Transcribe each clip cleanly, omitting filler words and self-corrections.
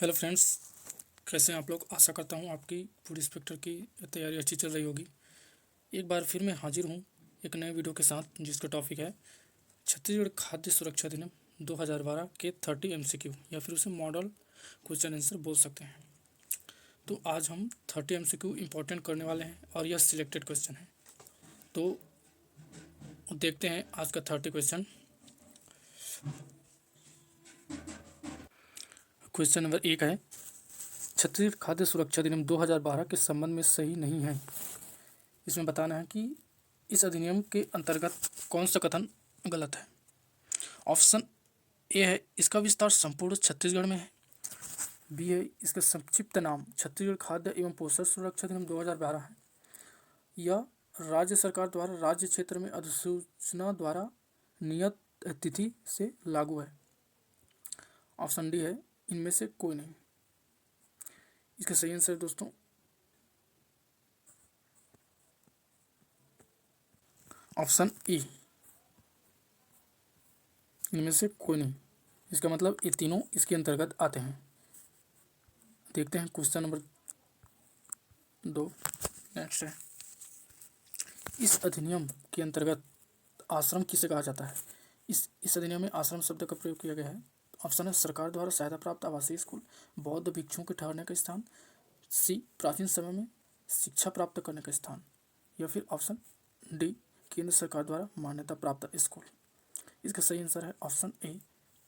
Hello friends, कैसे हैं आप लोग। आशा करता हूँ आपकी फूड इंस्पेक्टर की तैयारी अच्छी चल रही होगी। एक बार फिर मैं हाजिर हूँ एक नए वीडियो के साथ, जिसका टॉपिक है छत्तीसगढ़ खाद्य सुरक्षा अधिनियम 2012 के 30 MCQ या फिर उसे मॉडल क्वेश्चन आंसर बोल सकते हैं। तो आज हम 30 MCQ इम्पोर्टेंट करने वाले हैं और यह सिलेक्टेड क्वेश्चन है। तो देखते हैं आज का 30 क्वेश्चन। क्वेश्चन नंबर 1 है, छत्तीसगढ़ खाद्य सुरक्षा अधिनियम 2012 के संबंध में सही नहीं है। इसमें बताना है कि इस अधिनियम के अंतर्गत कौन सा कथन गलत है। ऑप्शन ए है, इसका विस्तार संपूर्ण छत्तीसगढ़ में है। बी है, इसका संक्षिप्त नाम छत्तीसगढ़ खाद्य एवं पोषण सुरक्षा अधिनियम 2012 है। या राज्य सरकार द्वारा राज्य क्षेत्र में अधिसूचना द्वारा नियत तिथि से लागू है। ऑप्शन डी है, इनमें से कोई नहीं। इसका सही आंसर दोस्तों ऑप्शन ई, इनमें से कोई नहीं। इसका मतलब ये तीनों इसके अंतर्गत आते हैं। देखते हैं क्वेश्चन नंबर 2। नेक्स्ट है, इस अधिनियम के अंतर्गत आश्रम किसे कहा जाता है। इस अधिनियम में आश्रम शब्द का प्रयोग किया गया है। ऑप्शन है, सरकार द्वारा सहायता प्राप्त आवासीय स्कूल, बौद्ध भिक्षुओं के ठहरने का स्थान, सी प्राचीन समय में शिक्षा प्राप्त करने का स्थान, या फिर ऑप्शन डी केंद्र सरकार द्वारा मान्यता प्राप्त स्कूल। इसका सही आंसर है ऑप्शन ए,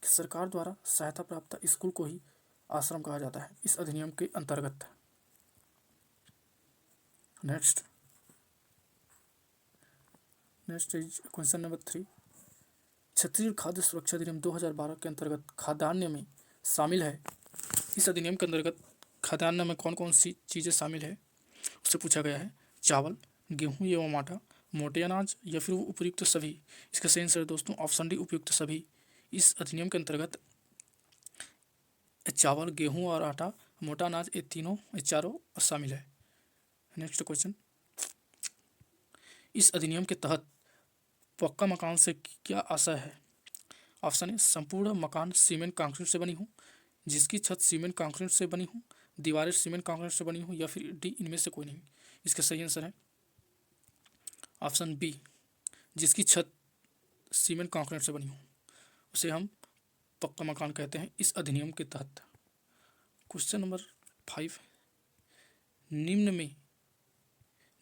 सरकार द्वारा सहायता प्राप्त स्कूल को ही आश्रम कहा जाता है इस अधिनियम के अंतर्गत। Next is question number 3। Chhattisgarh खाद्य सुरक्षा अधिनियम 2012 के अंतर्गत खाद्यान्न में शामिल है। इस अधिनियम के अंतर्गत खाद्यान्न में कौन कौन सी चीज़ें शामिल है उससे पूछा गया है। चावल, गेहूँ एवं आटा, मोटे अनाज, या फिर उपयुक्त सभी। इसका सही आंसर दोस्तों ऑप्शन डी, उपयुक्त सभी। इस अधिनियम के अंतर्गत चावल, गेहूँ और आटा, मोटा अनाज, ये चारों शामिल है। नेक्स्ट क्वेश्चन, इस अधिनियम के तहत पक्का मकान से क्या आशय है। ऑप्शन ए, संपूर्ण मकान सीमेंट कंक्रीट से बनी हो, जिसकी छत सीमेंट कंक्रीट से बनी हो, दीवारें सीमेंट कंक्रीट से बनी हो, या फिर डी इनमें से कोई नहीं। इसका सही आंसर है ऑप्शन बी, जिसकी छत सीमेंट कंक्रीट से बनी हो उसे हम पक्का मकान कहते हैं इस अधिनियम के तहत। क्वेश्चन नंबर 5,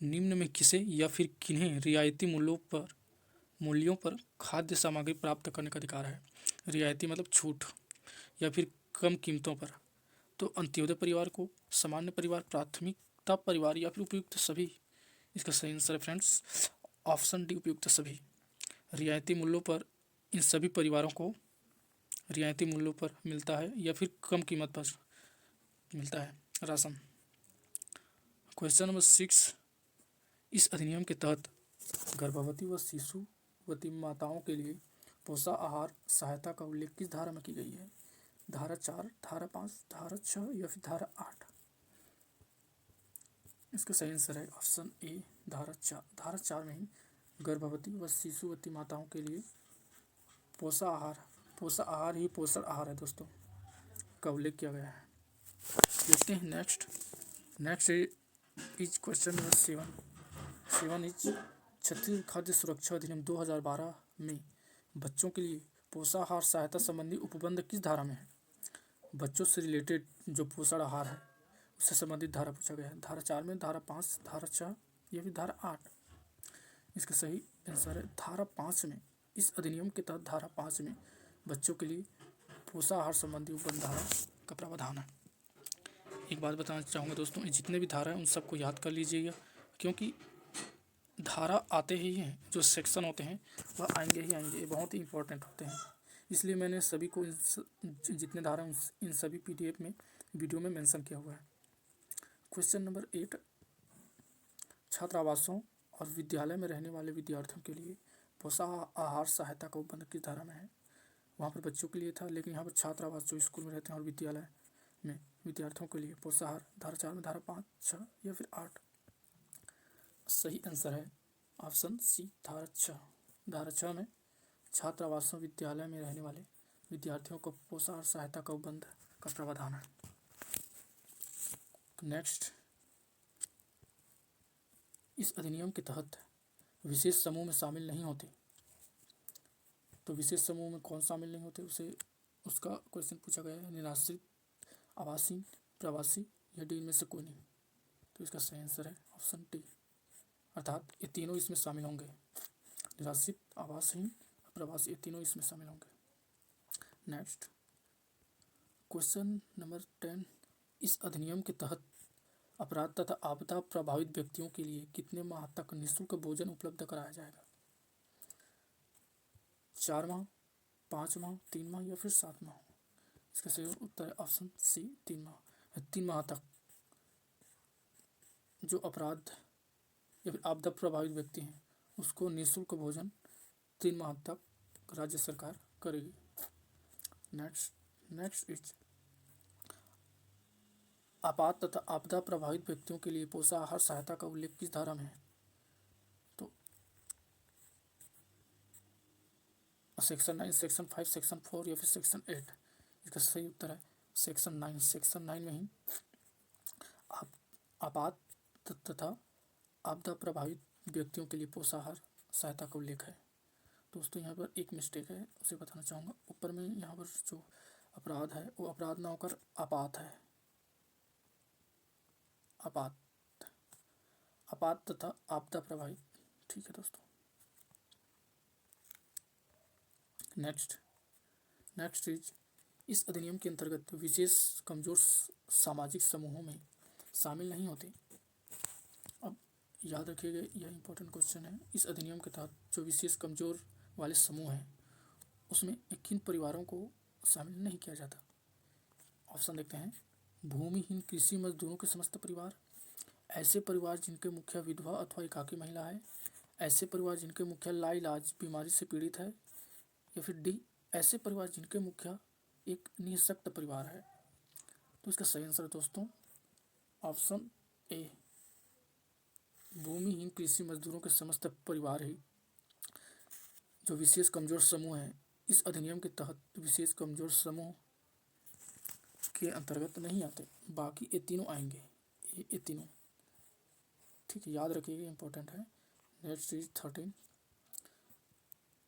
निम्न में किसे या फिर किन्हें रियायती मूल्यों पर खाद्य सामग्री प्राप्त करने का अधिकार है। रियायती मतलब छूट या फिर कम कीमतों पर। तो अंत्योदय परिवार को, सामान्य परिवार, प्राथमिकता परिवार, या फिर उपयुक्त सभी। इसका सही आंसर है फ्रेंड्स ऑप्शन डी, उपयुक्त सभी। रियायती मूल्यों पर इन सभी परिवारों को रियायती मूल्यों पर मिलता है या फिर कम कीमत पर मिलता है राशन। क्वेश्चन नंबर 6, इस अधिनियम के तहत गर्भवती व शिशुवती माताओं के लिए पोषण आहार सहायता का उल्लेख किस धारा में की गई है। धारा 4, धारा 5, धारा 6, या फिर धारा 8। इसका सही आंसर है ऑप्शन ए, धारा 4। धारा 4 में ही गर्भवती व शिशुवती माताओं के लिए पोषण आहार ही पोषण आहार है दोस्तों का उल्लेख किया गया है। देखते हैं next is question number 7 is Chhattisgarh खाद्य सुरक्षा अधिनियम 2012 में बच्चों के लिए पोषण आहार सहायता संबंधी उपबंध किस धारा में है। बच्चों से रिलेटेड जो पोषण आहार है उससे संबंधित धारा पूछा गया है। धारा 4 में, धारा 5, धारा 6, या फिर धारा 8। इसका सही आंसर है धारा 5 में। इस अधिनियम के तहत धारा 5 में बच्चों के लिए पोषण आहार संबंधी उपबंध धारा का प्रावधान है। एक बात बताना चाहूँगा दोस्तों, जितने भी धारा हैं उन सबको याद कर लीजिएगा, क्योंकि धारा आते ही हैं, जो सेक्शन होते हैं वह आएंगे ही आएंगे, ये बहुत ही इंपॉर्टेंट होते हैं। इसलिए मैंने सभी को जितने धारा इन सभी PDF में वीडियो में मेंशन किया हुआ है। क्वेश्चन नंबर 8, छात्रावासों और विद्यालय में रहने वाले विद्यार्थियों के लिए पोषण आहार सहायता का उपबंध किस धारा में है। वहाँ पर बच्चों के लिए था, लेकिन यहाँ पर छात्रावास जो स्कूल में रहते हैं और विद्यालय में विद्यार्थियों के लिए पोषण आहार धारा 4 में, धारा 5, 6, या फिर 8। सही आंसर है ऑप्शन सी, धारा 6। धारा 6 में छात्रावासों विद्यालय में रहने वाले विद्यार्थियों को पोषण आहार सहायता का उपबंध का प्रावधान है। नेक्स्ट, इस अधिनियम के तहत विशेष समूह में शामिल नहीं होते। तो विशेष समूह में कौन शामिल नहीं होते, उसे उसका क्वेश्चन पूछा गया है। निराश्रित, आवासीन, प्रवासी या डी इनमें से कोई नहीं। तो इसका सही आंसर है ऑप्शन डी, अर्थात ये तीनों इसमें शामिल होंगे। निराश्रित, आवासीन, प्रवासी, ये तीनों इसमें शामिल होंगे। नेक्स्ट क्वेश्चन नंबर 10, इस अधिनियम के तहत अपराध तथा आपदा प्रभावित व्यक्तियों के लिए कितने माह तक निःशुल्क भोजन उपलब्ध कराया जाएगा? 4 माह, 5 माह, 3 माह या फिर 7 माह? इसका सही उत्तर है ऑप्शन सी, 3 माह। 3 माह तक जो अपराध या फिर आपदा प्रभावित व्यक्ति हैं उसको निःशुल्क भोजन 3 माह तक राज्य सरकार करेगी। नेक्स्ट इज, आपात तथा आपदा प्रभावित व्यक्तियों के लिए पोषाहार सहायता का उल्लेख किस धारा में है? तो सेक्शन 9, सेक्शन 5, सेक्शन 4 या फिर सेक्शन 8? इसका सही उत्तर है सेक्शन 9। सेक्शन 9 में ही आपात तथा आपदा प्रभावित व्यक्तियों के लिए पोषाहार सहायता का उल्लेख है। दोस्तों यहाँ पर एक मिस्टेक है, उसे बताना चाहूँगा। ऊपर में यहाँ पर जो अपराध है वो अपराध ना होकर आपात है। आपात तथा आपदा प्रभावित, ठीक है दोस्तों। नेक्स्ट इज, इस अधिनियम के अंतर्गत विशेष कमजोर सामाजिक समूहों में शामिल नहीं होते। अब याद रखिएगा, यह इंपॉर्टेंट क्वेश्चन है। इस अधिनियम के तहत जो विशेष कमजोर वाले समूह हैं उसमें किन परिवारों को शामिल नहीं किया जाता? ऑप्शन देखते हैं। भूमिहीन कृषि मजदूरों के समस्त परिवार, ऐसे परिवार जिनके मुखिया विधवा अथवा एकाकी महिला है, ऐसे परिवार जिनके मुखिया लाइलाज बीमारी से पीड़ित है, या फिर डी, ऐसे परिवार जिनके मुखिया एक निःशक्त परिवार है। तो इसका सही आंसर है दोस्तों ऑप्शन ए, भूमिहीन कृषि मजदूरों के समस्त परिवार ही जो विशेष कमजोर समूह है इस अधिनियम के तहत विशेष कमजोर समूह के अंतर्गत नहीं आते। बाकी ये तीनों आएंगे, ये तीनों, ठीक है, याद रखिएगा, इंपॉर्टेंट है। नेक्स्ट इज 13,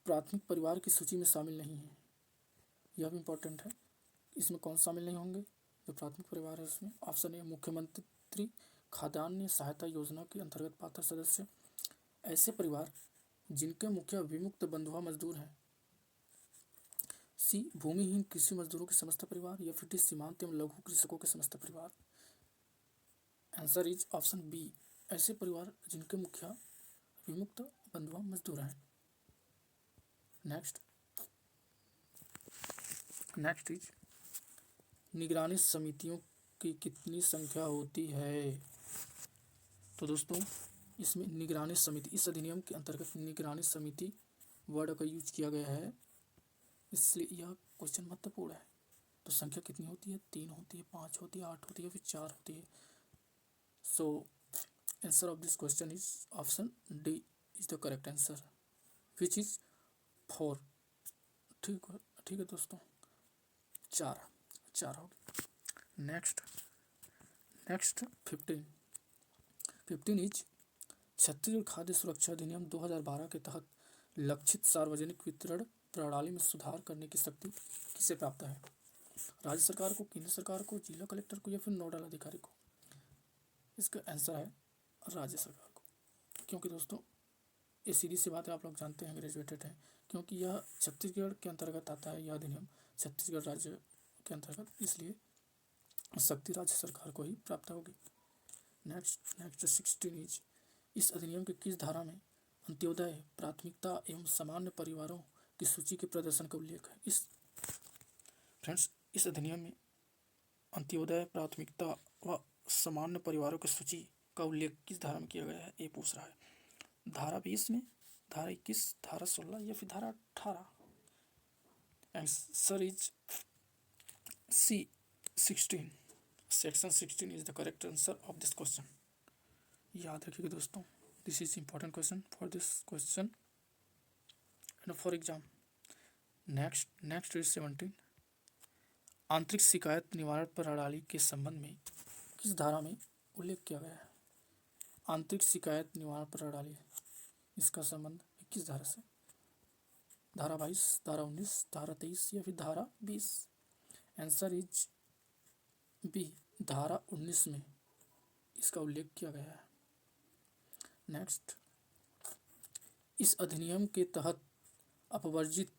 प्राथमिक परिवार की सूची में शामिल नहीं है। यह भी इंपॉर्टेंट है। इसमें कौन शामिल नहीं होंगे जो प्राथमिक परिवार है उसमें? ऑप्शन ए, मुख्यमंत्री खाद्यान्न सहायता योजना के अंतर्गत पात्र सदस्य, ऐसे परिवार जिनके मुखिया विमुक्त बंधुआ मजदूर हैं, सी, भूमिहीन कृषि मजदूरों के समस्त परिवार, या फिर डी, सीमांत एवं लघु कृषकों के समस्त परिवार। आंसर इज ऑप्शन बी, ऐसे परिवार जिनके मुखिया विमुक्त बंधुआ मजदूर हैं। नेक्स्ट इज, निगरानी समितियों की कितनी संख्या होती है? तो दोस्तों इसमें निगरानी समिति, इस अधिनियम के अंतर्गत निगरानी समिति वर्ड का यूज किया गया है, इसलिए यह क्वेश्चन महत्वपूर्ण है। तो संख्या कितनी होती है? 3 होती है, 5 होती है, 8 होती है, फिर 4 होती है। So answer of this question is option D is the correct answer, which is 4। ठीक है दोस्तों, 4 हो गया। नेक्स्ट 15 इज, छत्तीसगढ़ खाद्य सुरक्षा अधिनियम 2012 के तहत लक्षित सार्वजनिक वितरण प्रणाली में सुधार करने की शक्ति किसे प्राप्त है? राज्य सरकार को, केंद्र सरकार को, जिला कलेक्टर को, या फिर नोडल अधिकारी को? इसका आंसर है राज्य सरकार को, क्योंकि दोस्तों ये सीधी सी बात है, आप लोग जानते हैं, ग्रेजुएटेड हैं, क्योंकि यह छत्तीसगढ़ के अंतर्गत आता है। यह अधिनियम छत्तीसगढ़ राज्य के अंतर्गत, इसलिए शक्ति राज्य सरकार को ही प्राप्त होगी। नेक्स्ट 16 इज, इस अधिनियम के किस धारा में अंत्योदय, प्राथमिकता एवं सामान्य परिवारों की सूची के प्रदर्शन का उल्लेख है? इस अधिनियम में अंत्योदय, प्राथमिकता व सामान्य परिवारों की सूची का उल्लेख किस धारा में किया गया है, ये पूछ रहा है। धारा 20 में, धारा 21, धारा 16 या फिर धारा 18? Answer is C, 16। Section 16 is the correct answer of this question. याद रखिएगा दोस्तों, this is important question for this question and for exam. Next is 17, आंतरिक शिकायत निवारण प्रणाली के संबंध में किस धारा में उल्लेख किया गया है। आंतरिक शिकायत निवारण प्रणाली, इसका संबंध 21 धारा से, धारा 22, धारा 19, धारा 23 या फिर धारा 20। आंसर इज बी, धारा 19 में इसका उल्लेख किया गया है। नेक्स्ट, इस अधिनियम के तहत अपवर्जित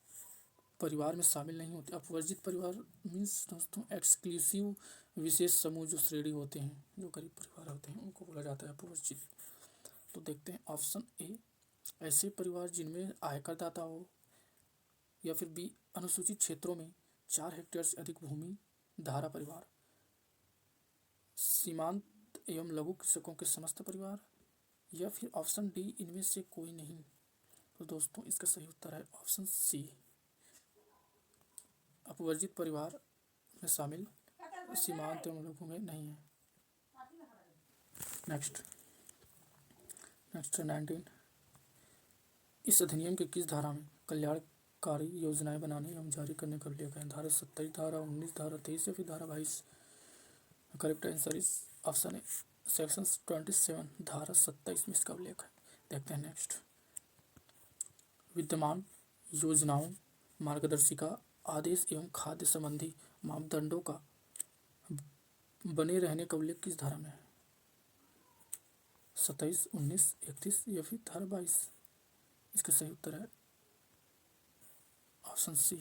परिवार में शामिल नहीं होते। अपवर्जित परिवार मीन्स दोस्तों एक्सक्लूसिव विशेष समूह, जो श्रेणी होते हैं, जो गरीब परिवार होते हैं, उनको बोला जाता है अपवर्जित। तो देखते हैं ऑप्शन ए, ऐसे परिवार जिनमें आयकरदाता हो, या फिर बी, अनुसूचित क्षेत्रों में 4 हेक्टेयर से अधिक भूमि धारा परिवार, सीमांत एवं लघु कृषकों के समस्त परिवार, या फिर ऑप्शन डी, इनमें से कोई नहीं। तो दोस्तों इसका सही उत्तर है ऑप्शन सी, अपवर्जित परिवार में शामिल सीमांत एवं लघु में नहीं है। नेक्स्ट 19, इस अधिनियम के किस धारा में कल्याणकारी योजनाएं बनाने एवं जारी करने का उल्लेख है। धारा 27, धारा 19, धारा 23 या फिर धारा 22। Correct answer is option A, section 27, धारा 27 में इसका उल्लेख है। देखते हैं नेक्स्ट, विद्यमान योजनाओं, मार्गदर्शिका, आदेश एवं खाद्य संबंधी मापदंडों का बने रहने का उल्लेख किस धारा में है। 27, 19, 31 या फिर धारा 22। इसका सही उत्तर है ऑप्शन सी,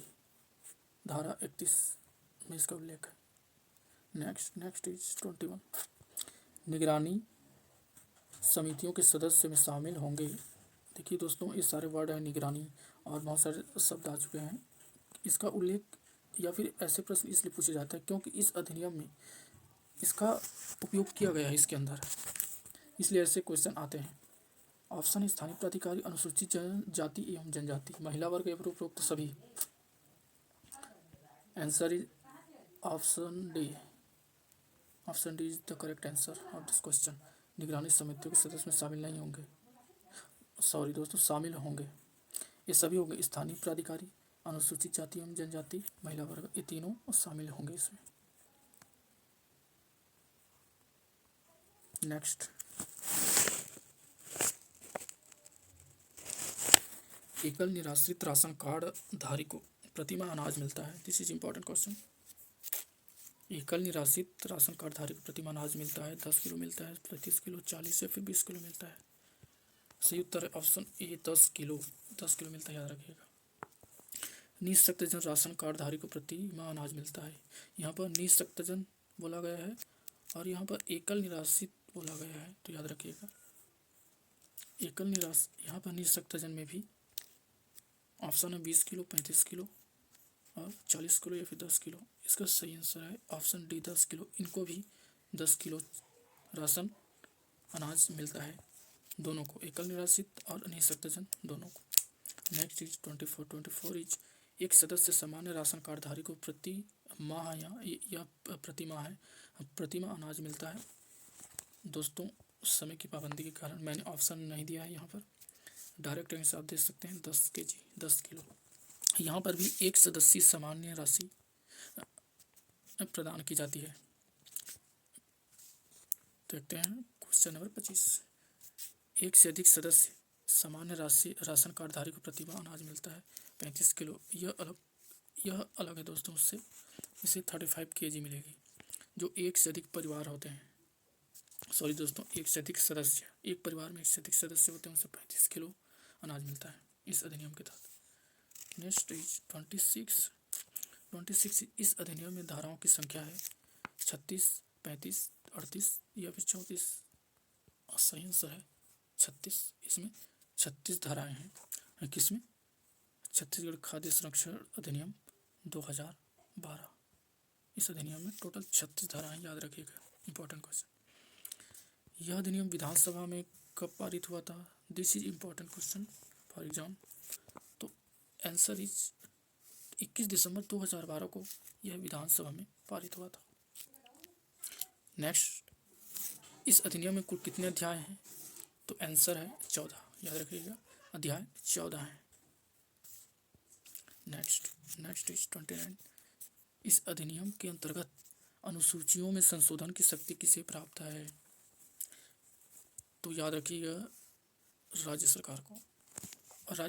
धारा 31 में इसका उल्लेख है। नेक्स्ट इज 21, निगरानी समितियों के सदस्य में शामिल होंगे। देखिए दोस्तों, ये सारे वर्ड हैं निगरानी, और बहुत सारे शब्द आ चुके हैं। इसका उल्लेख या फिर ऐसे प्रश्न इसलिए पूछे जाते हैं क्योंकि इस अधिनियम में इसका उपयोग किया गया है इसके अंदर, इसलिए ऐसे क्वेश्चन आते हैं। ऑप्शन स्थानीय प्राधिकारी, अनुसूचित जनजाति एवं जनजाति, महिला वर्ग एवं उपरोक्त सभी। Answer is option D, option D is the correct answer of this question. निगरानी समितियों के सदस्य में शामिल नहीं होंगे, सॉरी दोस्तों, शामिल होंगे। ये सभी होंगे स्थानीय प्राधिकारी, अनुसूचित जाति एवं जनजाति, महिला वर्ग, ये तीनों शामिल होंगे इसमें। नेक्स्ट, एकल निराश्रित राशन कार्ड धारी को प्रतिमाह अनाज मिलता है। This is important question. एकल निराश्रित राशन कार्ड धारी को प्रतिमाह अनाज मिलता है। 10 किलो मिलता है, 35 किलो, 40 या फिर 20 किलो मिलता है। सही उत्तर है ऑप्शन ए, 10 किलो। 10 किलो मिलता है, याद रखिएगा। निःशक्तजन राशन कार्ड धारी को प्रतिमाह अनाज मिलता है। यहाँ पर निःशक्तजन बोला गया है और यहाँ पर एकल निराश्रित बोला गया है, तो याद रखिएगा। एकल निराश, यहाँ पर निःशक्तजन में भी ऑप्शन है 20 किलो, 35 किलो और 40 किलो या फिर 10 किलो। इसका सही आंसर है ऑप्शन डी, 10 किलो। इनको भी 10 किलो राशन अनाज मिलता है, दोनों को, एकल निराश्रित और निःशक्तजन दोनों को। नेक्स्ट इज 24 इज, एक सदस्य सामान्य राशन कार्ड धारी को प्रति माह या प्रतिमाह है, प्रतिमाह अनाज मिलता है। दोस्तों समय की पाबंदी के कारण मैंने ऑप्शन नहीं दिया है, यहाँ पर डायरेक्ट आंसर आप दे सकते हैं 10 kg, 10 किलो। यहाँ पर भी एक सदस्य सामान्य राशि प्रदान की जाती है। देखते हैं क्वेश्चन नंबर 25, एक से अधिक सदस्य सामान्य राशन कार्ड धारी को प्रतिमाह अनाज मिलता है 35 किलो। यह अलग है दोस्तों उससे, इसे 35 kg मिलेगी। जो एक से अधिक परिवार होते हैं, सॉरी दोस्तों, एक से अधिक सदस्य, एक परिवार में एक से अधिक सदस्य होते हैं, उनसे 35 किलो अनाज मिलता है इस अधिनियम के तहत। नेक्स्ट इज 26, इस अधिनियम में धाराओं की संख्या है 36, 35, 38 या फिर 34। और सही आंसर है 36। इसमें 36 धाराएं हैं। किसमें? छत्तीसगढ़ खाद्य संरक्षण अधिनियम 2012। इस अधिनियम में टोटल 36 धाराएं, याद रखिएगा, इंपॉर्टेंट क्वेश्चन। यह अधिनियम विधानसभा में कब पारित हुआ था? This is important question for exam. तो आंसर इज 21 दिसंबर 2012 को यह विधानसभा में पारित हुआ था। नेक्स्ट, इस अधिनियम में कुल कितने अध्याय हैं? तो आंसर है 14, याद रखिएगा, अध्याय 14 हैं। नेक्स्ट इज 29, इस अधिनियम के अंतर्गत अनुसूचियों में संशोधन की शक्ति किसे प्राप्त है? तो याद रखिएगा राज्य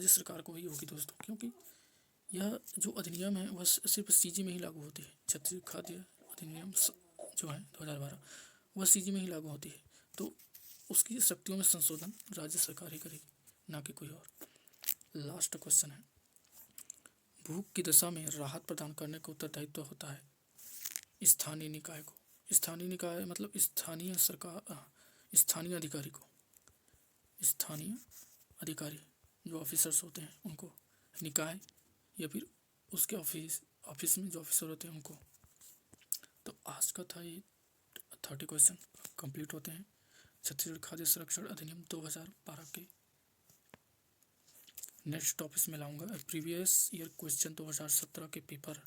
सरकार को ही होगी दोस्तों, क्योंकि यह जो अधिनियम है वह सिर्फ सीजी में ही लागू होती है। छत्तीसगढ़ खाद्य अधिनियम जो है 2012 वह सीजी में ही लागू होती है, तो उसकी शक्तियों में संशोधन राज्य सरकार ही करेगी, ना कि कोई और। लास्ट क्वेश्चन है, भूख की दशा में राहत प्रदान करने का उत्तरदायित्व होता है स्थानीय निकाय को। स्थानीय निकाय मतलब स्थानीय सरकार, स्थानीय अधिकारी को, स्थानीय अधिकारी जो ऑफिसर्स होते हैं उनको, निकाय या फिर उसके ऑफिस में जो ऑफिसर होते हैं उनको। तो आज का था ये 30 क्वेश्चन कंप्लीट होते हैं छत्तीसगढ़ खाद्य संरक्षण अधिनियम 2012 के। नेक्स्ट टॉपिक में लाऊंगा प्रीवियस ईयर क्वेश्चन 2017 के पेपर।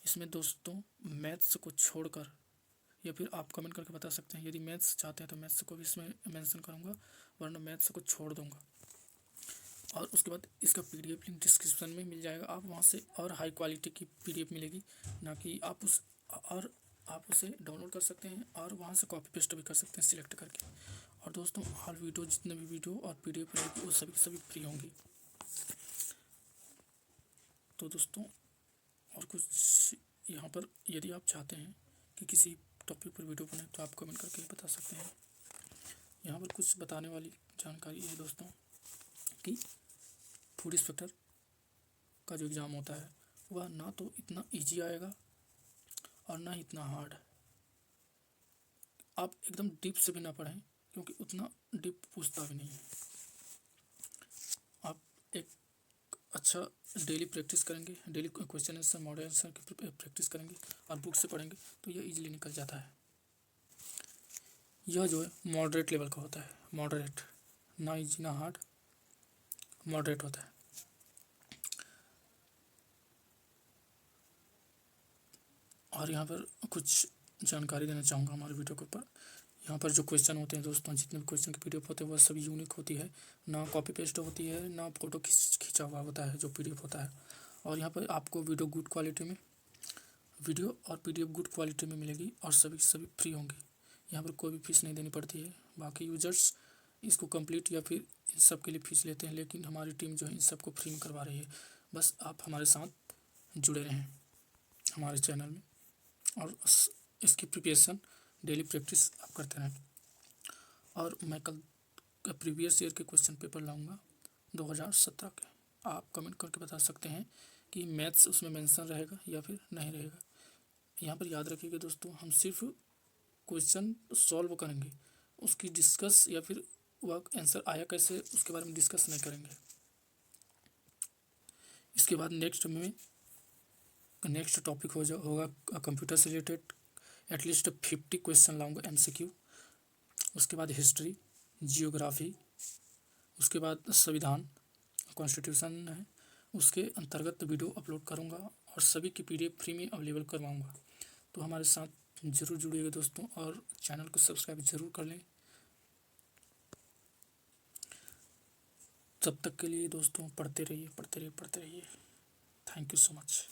इसमें दोस्तों मैथ्स को छोड़कर, या फिर आप कमेंट करके बता सकते हैं, यदि मैथ्स चाहते हैं तो मैथ्स को भी इसमें मेंशन करूंगा, वरना मैथ्स को छोड़ दूंगा। और उसके बाद इसका पीडीएफ लिंक डिस्क्रिप्शन में मिल जाएगा, आप वहां से और हाई क्वालिटी की पीडीएफ मिलेगी, ना कि आप उसे डाउनलोड कर सकते हैं और वहां से कॉपी पेस्ट भी कर सकते हैं सिलेक्ट करके। और दोस्तों हर वीडियो, जितने भी वीडियो और पीडीएफ रहेगी वो सभी फ्री होंगी। तो दोस्तों और कुछ यहाँ पर यदि आप चाहते हैं कि किसी टॉपिक पर वीडियो बने तो आप कमेंट करके बता सकते हैं। यहाँ पर कुछ बताने वाली जानकारी है दोस्तों कि फूड इंस्पेक्टर का जो एग्ज़ाम होता है वह ना तो इतना इजी आएगा और ना ही इतना हार्ड। आप एकदम डीप से भी ना पढ़ें, क्योंकि उतना डीप पूछता भी नहीं है। आप एक अच्छा डेली प्रैक्टिस करेंगे, daily question answer model answer की प्रैक्टिस करेंगे और बुक से पढ़ेंगे तो यह इजीली निकल जाता है। यह जो है मॉडरेट लेवल का होता है, मॉडरेट, ना इजी ना हार्ड, मॉडरेट होता है। और यहाँ पर कुछ जानकारी देना चाहूँगा हमारे वीडियो के ऊपर। यहाँ पर जो क्वेश्चन होते हैं दोस्तों, जितने भी क्वेश्चन के पीडीएफ होते हैं वह सभी यूनिक होती है, ना कॉपी पेस्ट होती है, ना फोटो खींचा हुआ होता है जो पीडीएफ होता है। और यहाँ पर आपको वीडियो गुड क्वालिटी में, वीडियो और पीडीएफ गुड क्वालिटी में मिलेगी और सभी फ्री होंगी। यहाँ पर कोई भी फीस नहीं देनी पड़ती है। बाकी यूजर्स इसको कंप्लीट या फिर इन सब के लिए फीस लेते हैं, लेकिन हमारी टीम जो है इन सबको फ्री में करवा रही है। बस आप हमारे साथ जुड़े रहें हमारे चैनल में, और इसकी प्रिपरेशन डेली प्रैक्टिस आप करते रहें। और मैं कल प्रीवियस ईयर के क्वेश्चन पेपर लाऊंगा 2017 के। आप कमेंट करके बता सकते हैं कि मैथ्स उसमें मेंशन रहेगा या फिर नहीं रहेगा। यहाँ पर याद रखिएगा दोस्तों, हम सिर्फ क्वेश्चन सॉल्व करेंगे, उसकी डिस्कस या फिर वह आंसर आया कैसे उसके बारे में डिस्कस नहीं करेंगे। इसके बाद नेक्स्ट टॉपिक होगा कंप्यूटर से रिलेटेड, एटलीस्ट 50 क्वेश्चन लाऊंगा एमसीक्यू। उसके बाद हिस्ट्री, जियोग्राफी, उसके बाद संविधान, कॉन्स्टिट्यूशन है, उसके अंतर्गत वीडियो अपलोड करूंगा और सभी की पीडीएफ फ्री में अवेलेबल करवाऊंगा। तो हमारे साथ ज़रूर जुड़िएगा दोस्तों, और चैनल को सब्सक्राइब ज़रूर कर लें। तब तक के लिए दोस्तों पढ़ते रहिए। Thank you so much.